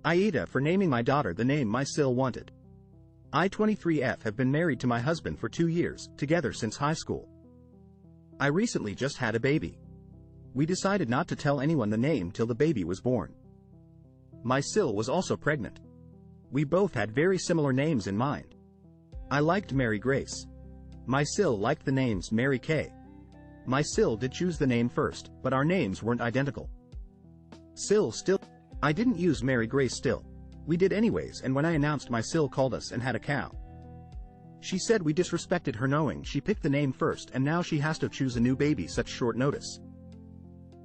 AITA for naming my daughter the name my SIL wanted. I 23F have been married to my husband for 2 years, together since high school. I recently just had a baby. We decided not to tell anyone the name till the baby was born. My SIL was also pregnant. We both had very similar names in mind. I liked Mary Grace. My SIL liked the names Mary Kay. My SIL did choose the name first, but our names weren't identical. SIL still. I didn't use Mary Grace still. We did anyways, and when I announced my SIL called us and had a cow. She said we disrespected her knowing she picked the name first and now she has to choose a new baby such short notice.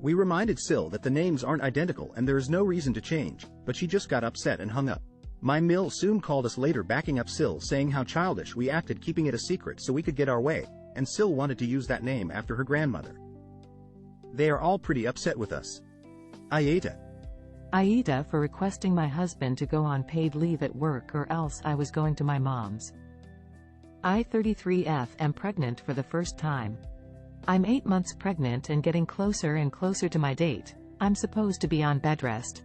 We reminded SIL that the names aren't identical and there is no reason to change, but she just got upset and hung up. My MIL soon called us later backing up SIL saying how childish we acted keeping it a secret so we could get our way, and SIL wanted to use that name after her grandmother. They are all pretty upset with us. AITA. AITA for requesting my husband to go on paid leave at work or else I was going to my mom's. I 33F am pregnant for the first time. I'm 8 months pregnant and getting closer and closer to my date. I'm supposed to be on bed rest.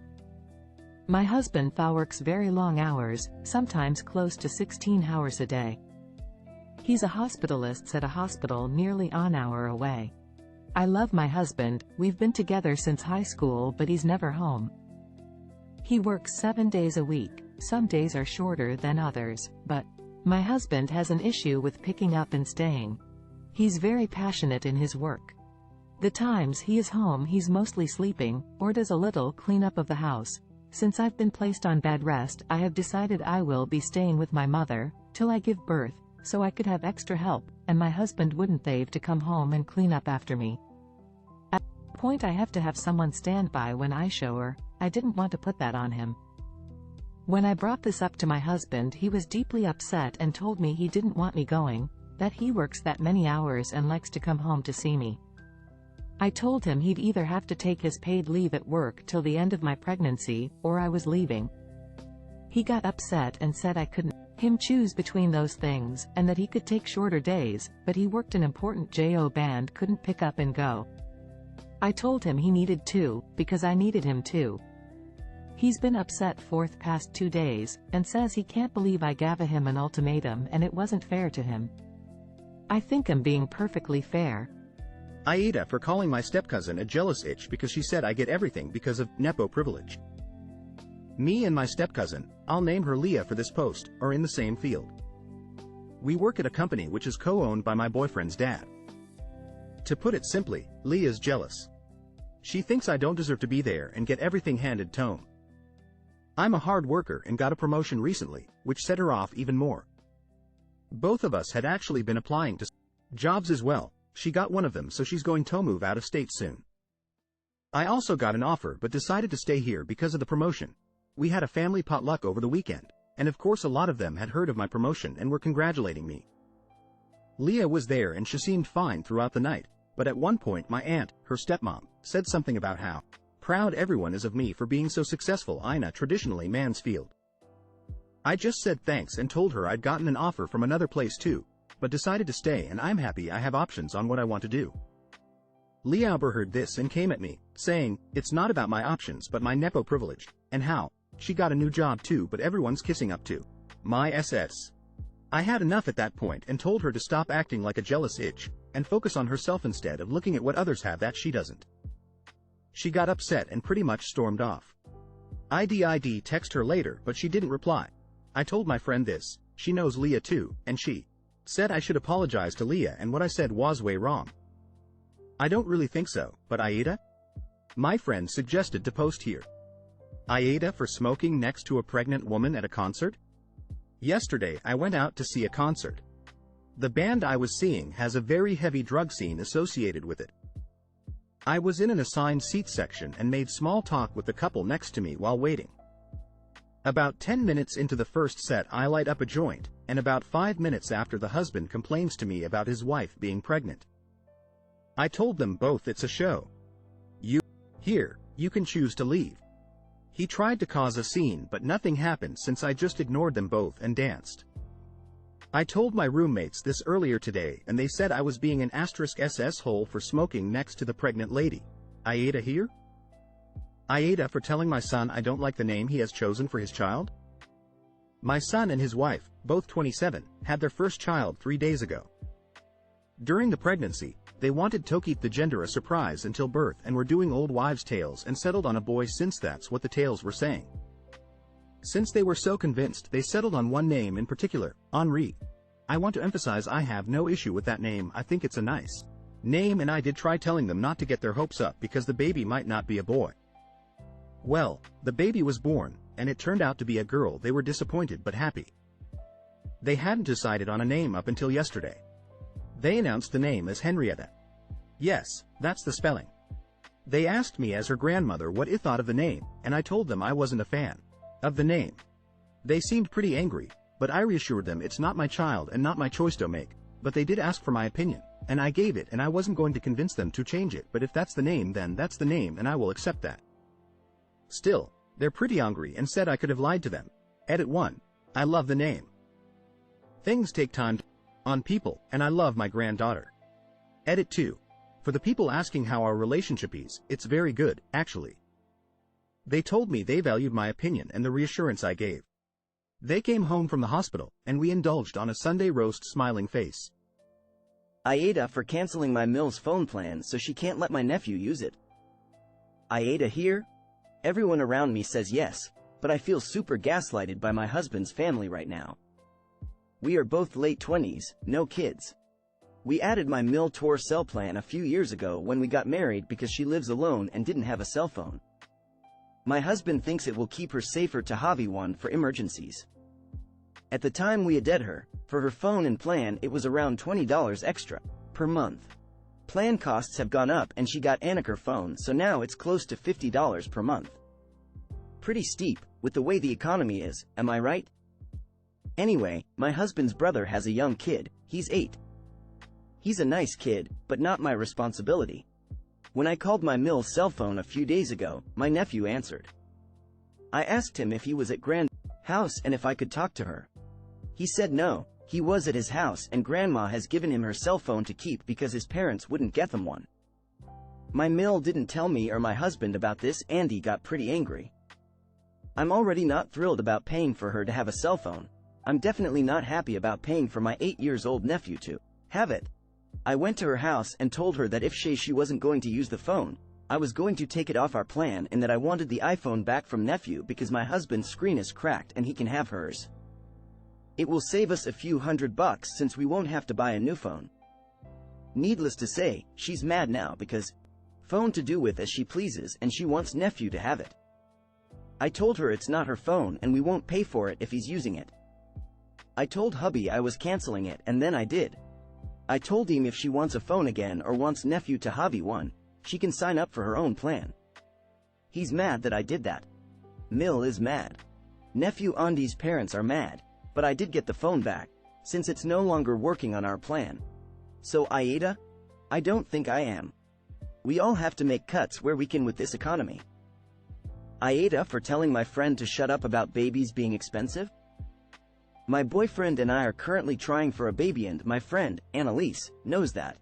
My husband works very long hours, sometimes close to 16 hours a day. He's a hospitalist at a hospital nearly an hour away. I love my husband, we've been together since high school but he's never home. He works 7 days a week, some days are shorter than others, but my husband has an issue with picking up and staying. He's very passionate in his work. The times he is home he's mostly sleeping, or does a little cleanup of the house. Since I've been placed on bed rest, I have decided I will be staying with my mother, till I give birth, so I could have extra help, and my husband wouldn't have to come home and clean up after me. At the point I have to have someone stand by when I shower, I didn't want to put that on him. When I brought this up to my husband he was deeply upset and told me he didn't want me going, that he works that many hours and likes to come home to see me. I told him he'd either have to take his paid leave at work till the end of my pregnancy, or I was leaving. He got upset and said I couldn't him choose between those things, and that he could take shorter days, but he worked an important JO band couldn't pick up and go. I told him he needed to, because I needed him too. He's been upset for the past 2 days, and says he can't believe I gave him an ultimatum and it wasn't fair to him. I think I'm being perfectly fair. AITA for calling my stepcousin a jealous itch because she said I get everything because of nepo privilege. Me and my stepcousin, I'll name her Leah for this post, are in the same field. We work at a company which is co-owned by my boyfriend's dad. To put it simply, Leah's jealous. She thinks I don't deserve to be there and get everything handed to him. I'm a hard worker and got a promotion recently, which set her off even more. Both of us had actually been applying to jobs as well. She got one of them so she's going to move out of state soon. I also got an offer but decided to stay here because of the promotion. We had a family potluck over the weekend, and of course a lot of them had heard of my promotion and were congratulating me. Leah was there and she seemed fine throughout the night, but at one point my aunt, her stepmom, said something about how proud everyone is of me for being so successful in a traditionally man's field. I just said thanks and told her I'd gotten an offer from another place too, but decided to stay and I'm happy I have options on what I want to do. Leah overheard this and came at me, saying, it's not about my options but my nepo privilege, and how she got a new job too but everyone's kissing up to my SS. I had enough at that point and told her to stop acting like a jealous itch, and focus on herself instead of looking at what others have that she doesn't. She got upset and pretty much stormed off. I did text her later but she didn't reply. I told my friend this, she knows Leah too, and she said I should apologize to Leah and what I said was way wrong. I don't really think so, but AITA? My friend suggested to post here. AITA for smoking next to a pregnant woman at a concert? Yesterday I went out to see a concert. The band I was seeing has a very heavy drug scene associated with it. I was in an assigned seat section and made small talk with the couple next to me while waiting. About 10 minutes into the first set I light up a joint, and about 5 minutes after the husband complains to me about his wife being pregnant. I told them both it's a show. You can choose to leave. He tried to cause a scene but nothing happened since I just ignored them both and danced. I told my roommates this earlier today and they said I was being an *SS hole for smoking next to the pregnant lady. AITA here? AITA for telling my son I don't like the name he has chosen for his child. My son and his wife, both 27, had their first child 3 days ago. During the pregnancy, they wanted to keep the gender a surprise until birth and were doing old wives' tales and settled on a boy since that's what the tales were saying. Since they were so convinced, they settled on one name in particular, Henri. I want to emphasize I have no issue with that name. I think it's a nice name, and I did try telling them not to get their hopes up because the baby might not be a boy. Well, the baby was born, and it turned out to be a girl. They were disappointed but happy. They hadn't decided on a name up until yesterday. They announced the name as Henrietta. Yes, that's the spelling. They asked me as her grandmother what I thought of the name, and I told them I wasn't a fan of the name. They seemed pretty angry, but I reassured them it's not my child and not my choice to make, but they did ask for my opinion, and I gave it, and I wasn't going to convince them to change it, but if that's the name, then that's the name and I will accept that. Still, they're pretty angry and said I could have lied to them. Edit 1. I love the name. Things take time on people, and I love my granddaughter. Edit 2. For the people asking how our relationship is, it's very good, actually. They told me they valued my opinion and the reassurance I gave. They came home from the hospital, and we indulged on a Sunday roast smiling face. AITA for canceling my Mills phone plan so she can't let my nephew use it. AITA here? Everyone around me says yes, but I feel super gaslighted by my husband's family right now. We are both late 20s, no kids. We added my Mill Tour cell plan a few years ago when we got married because she lives alone and didn't have a cell phone. My husband thinks it will keep her safer to have one for emergencies. At the time we added her, for her phone and plan it was around $20 extra per month. Plan costs have gone up and she got Anchor phone, so now it's close to $50 per month. Pretty steep, with the way the economy is, am I right? Anyway, my husband's brother has a young kid, he's 8. He's a nice kid, but not my responsibility. When I called my Mill cell phone a few days ago, my nephew answered. I asked him if he was at Grandma's house and if I could talk to her. He said no, he was at his house and Grandma has given him her cell phone to keep because his parents wouldn't get them one. My Mill didn't tell me or my husband about this, and he got pretty angry. I'm already not thrilled about paying for her to have a cell phone. I'm definitely not happy about paying for my 8-year-old nephew to have it. I went to her house and told her that if she wasn't going to use the phone, I was going to take it off our plan, and that I wanted the iPhone back from nephew because my husband's screen is cracked and he can have hers. It will save us a few $100 since we won't have to buy a new phone. Needless to say, she's mad now because phone to do with as she pleases and she wants nephew to have it. I told her it's not her phone and we won't pay for it if he's using it. I told hubby I was canceling it, and then I did. I told him if she wants a phone again or wants nephew to have one, she can sign up for her own plan. He's mad that I did that. Mill is mad. Nephew Andy's parents are mad, but I did get the phone back, since it's no longer working on our plan. So AITA? I don't think I am. We all have to make cuts where we can with this economy. AITA for telling my friend to shut up about babies being expensive? My boyfriend and I are currently trying for a baby, and my friend, Annalise, knows that.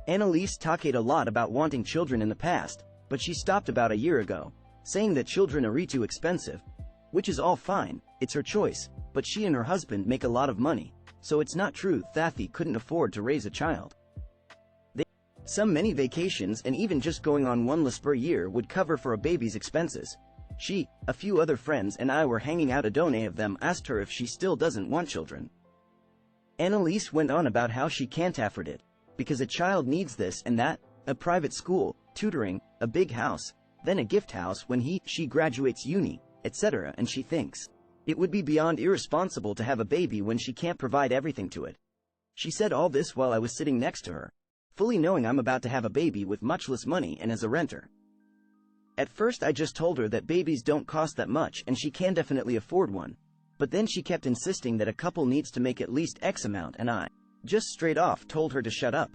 Annalise talked a lot about wanting children in the past, but she stopped about a year ago, saying that children are too expensive, which is all fine, it's her choice, but she and her husband make a lot of money, so it's not true Thathy couldn't afford to raise a child. Some many vacations and even just going on one less per year would cover for a baby's expenses. She, a few other friends and I were hanging out. A donor of them asked her if she still doesn't want children. Annalise went on about how she can't afford it, because a child needs this and that, a private school, tutoring, a big house, then a gift house when she graduates uni, etc., and she thinks it would be beyond irresponsible to have a baby when she can't provide everything to it. She said all this while I was sitting next to her, fully knowing I'm about to have a baby with much less money and as a renter. At first I just told her that babies don't cost that much and she can definitely afford one, but then she kept insisting that a couple needs to make at least X amount, and I just straight off told her to shut up.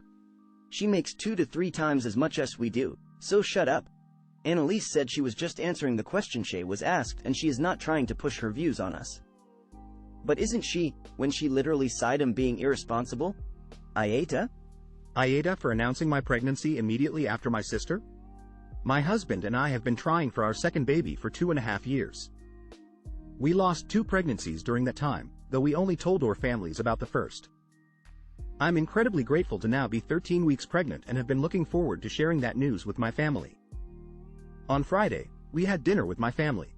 She makes 2 to 3 times as much as we do, so shut up. Annalise said she was just answering the question she was asked and she is not trying to push her views on us. But isn't she, when she literally sighed him being irresponsible? AITA? AITA for announcing my pregnancy immediately after my sister? My husband and I have been trying for our second baby for 2.5 years. We lost 2 pregnancies during that time, though we only told our families about the first. I'm incredibly grateful to now be 13 weeks pregnant and have been looking forward to sharing that news with my family. On Friday, we had dinner with my family,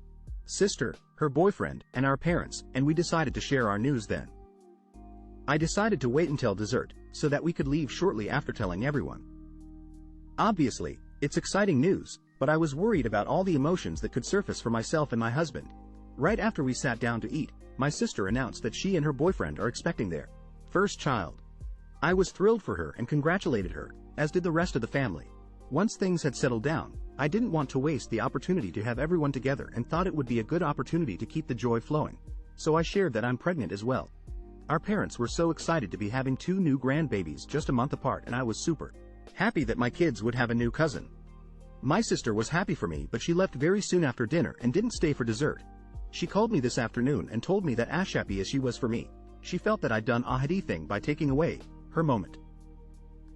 sister, her boyfriend, and our parents, and we decided to share our news then. I decided to wait until dessert, so that we could leave shortly after telling everyone. Obviously, it's exciting news, but I was worried about all the emotions that could surface for myself and my husband. Right after we sat down to eat, my sister announced that she and her boyfriend are expecting their first child. I was thrilled for her and congratulated her, as did the rest of the family. Once things had settled down, I didn't want to waste the opportunity to have everyone together and thought it would be a good opportunity to keep the joy flowing. So I shared that I'm pregnant as well. Our parents were so excited to be having 2 new grandbabies just a month apart, and I was super happy that my kids would have a new cousin. My sister was happy for me, but she left very soon after dinner and didn't stay for dessert. She called me this afternoon and told me that as happy as she was for me, she felt that I'd done a heady thing by taking away her moment.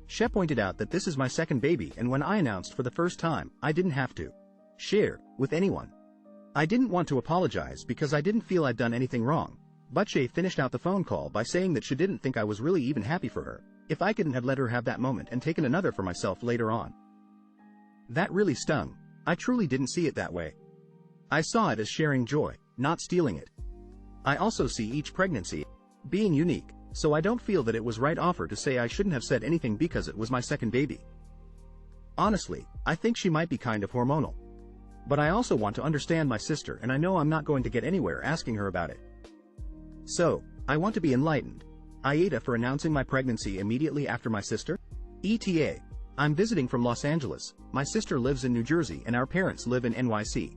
She pointed out that this is my second baby, and when I announced for the first time, I didn't have to share with anyone. I didn't want to apologize because I didn't feel I'd done anything wrong, but she finished out the phone call by saying that she didn't think I was really even happy for her if I couldn't have let her have that moment and taken another for myself later on. That really stung. I truly didn't see it that way. I saw it as sharing joy, not stealing it. I also see each pregnancy being unique, so I don't feel that it was right offer to say I shouldn't have said anything because it was my second baby. Honestly, I think she might be kind of hormonal. But I also want to understand my sister, and I know I'm not going to get anywhere asking her about it. So, I want to be enlightened. AITA for announcing my pregnancy immediately after my sister? ETA. I'm visiting from Los Angeles, my sister lives in New Jersey and our parents live in NYC.